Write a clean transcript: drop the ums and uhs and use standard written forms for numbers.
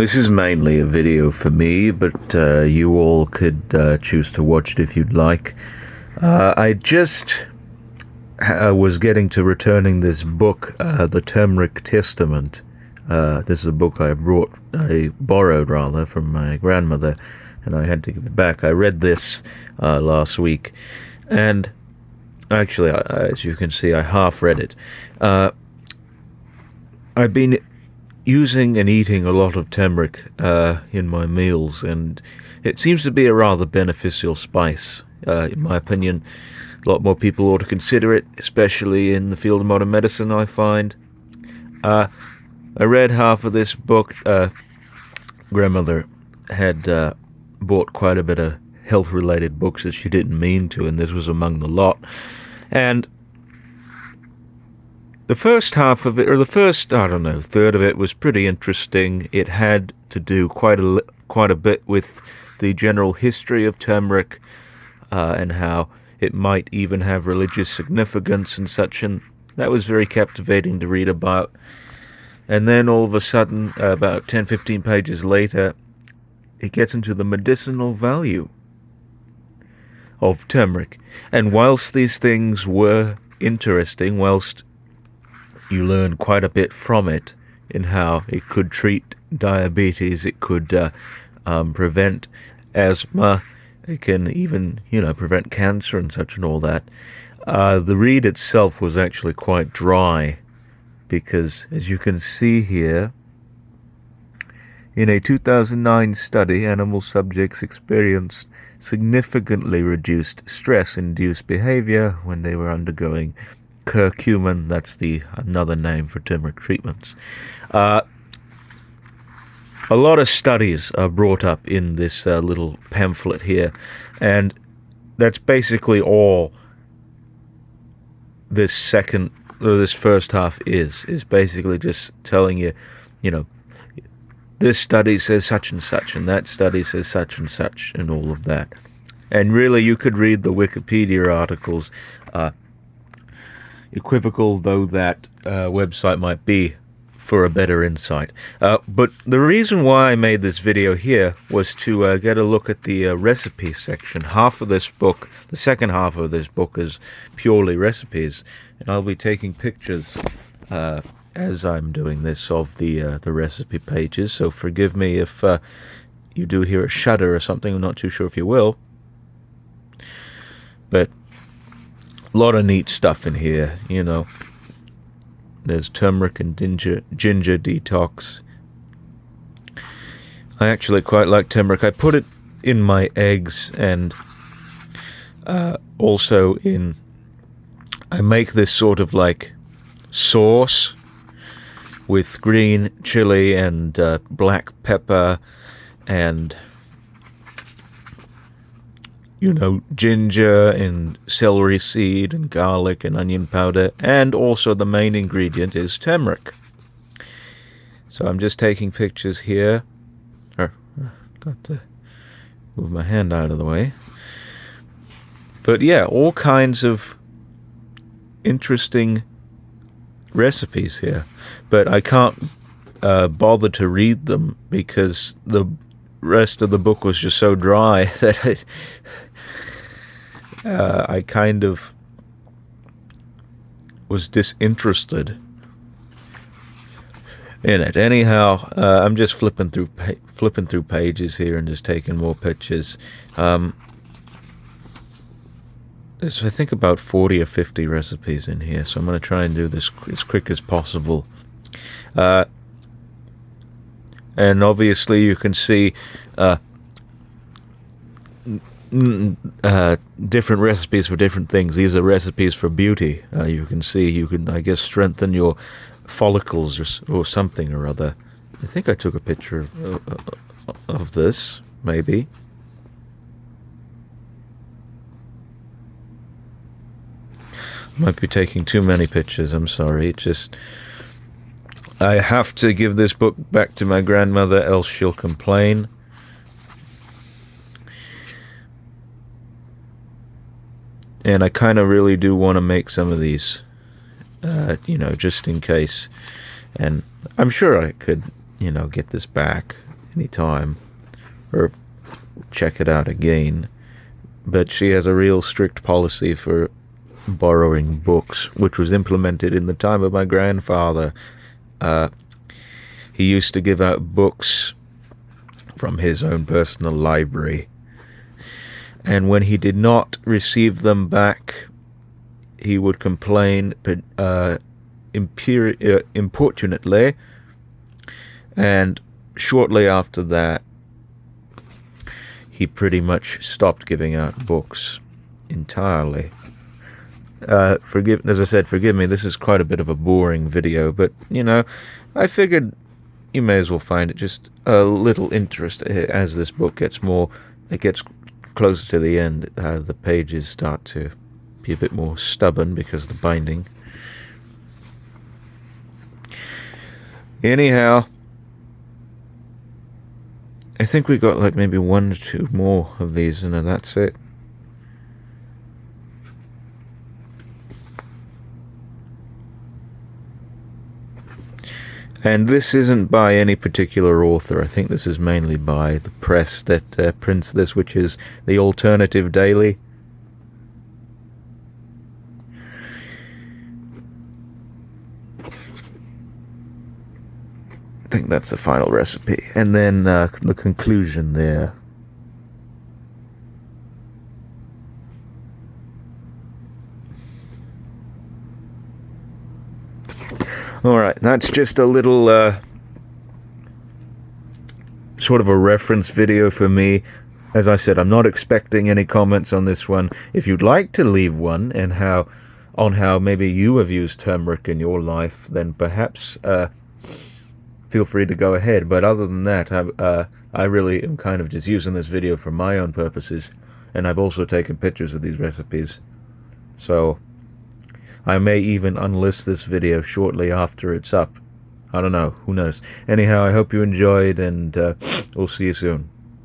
This is mainly a video for me, but you all could choose to watch it if you'd like. I just was getting to returning this book, the Turmeric Testament. This is a book I borrowed from my grandmother, and I had to give it back. I read this last week, and actually, as you can see, I half read it. I've been using and eating a lot of turmeric in my meals, and it seems to be a rather beneficial spice. In my opinion, a lot more people ought to consider it, especially in the field of modern medicine, I find. I read half of this book. Grandmother had bought quite a bit of health-related books that she didn't mean to, and this was among the lot. And the first half of it, or the first, third of it was pretty interesting. It had to do quite a bit with the general history of turmeric, and how it might even have religious significance and such, and that was very captivating to read about. And then all of a sudden, about 10-15 pages later, it gets into the medicinal value of turmeric. And whilst these things were interesting, whilst you learn quite a bit from it in how it could treat diabetes, it could prevent asthma, it can even, prevent cancer and such and all that. The read itself was actually quite dry, because as you can see here, in a 2009 study, animal subjects experienced significantly reduced stress-induced behavior when they were undergoing curcumin. That's another name for turmeric treatments. A lot of studies are brought up in this little pamphlet here, and that's basically all this first half is basically just telling you, this study says such and such, and that study says such and such, and all of that. And really, you could read the Wikipedia articles, equivocal though that website might be, for a better insight. But the reason why I made this video here was to get a look at the recipe section. Half of this book, the second half of this book, is purely recipes, and I'll be taking pictures as I'm doing this of the recipe pages, so forgive me if you do hear a shudder or something. I'm not too sure if you will, but a lot of neat stuff in here. There's turmeric and ginger detox. I actually quite like turmeric. I put it in my eggs, and also I make this sort of like sauce with green chili and black pepper and ginger and celery seed and garlic and onion powder, and also the main ingredient is turmeric. So I'm just taking pictures here. Got to move my hand out of the way. But yeah, all kinds of interesting recipes here, but I can't bother to read them because the rest of the book was just so dry that I kind of was disinterested in it. Anyhow, I'm just flipping through pages here and just taking more pictures. There's, I think, about 40 or 50 recipes in here, so I'm going to try and do this as quick as possible. And obviously you can see different recipes for different things. These are recipes for beauty. You can see you can, I guess, strengthen your follicles or something or other. I think I took a picture of this, maybe. Might be taking too many pictures, I'm sorry. I have to give this book back to my grandmother, else she'll complain. And I kind of really do want to make some of these, just in case. And I'm sure I could, get this back anytime or check it out again. But she has a real strict policy for borrowing books, which was implemented in the time of my grandfather. He used to give out books from his own personal library, and when he did not receive them back, he would complain importunately, and shortly after that, he pretty much stopped giving out books entirely. As I said, forgive me, this is quite a bit of a boring video, but, I figured you may as well find it just a little interest as this book gets closer to the end. The pages start to be a bit more stubborn because of the binding. Anyhow, I think we got like maybe 1 or 2 more of these, and then that's it. And this isn't by any particular author. I think this is mainly by the press that prints this, which is the Alternative Daily. I think that's the final recipe. And then the conclusion there. Alright, that's just a little sort of a reference video for me. As I said, I'm not expecting any comments on this one. If you'd like to leave one and how maybe you have used turmeric in your life, then perhaps feel free to go ahead. But other than that, I really am kind of just using this video for my own purposes, and I've also taken pictures of these recipes. So I may even unlist this video shortly after it's up. I don't know. Who knows? Anyhow, I hope you enjoyed, and we'll see you soon.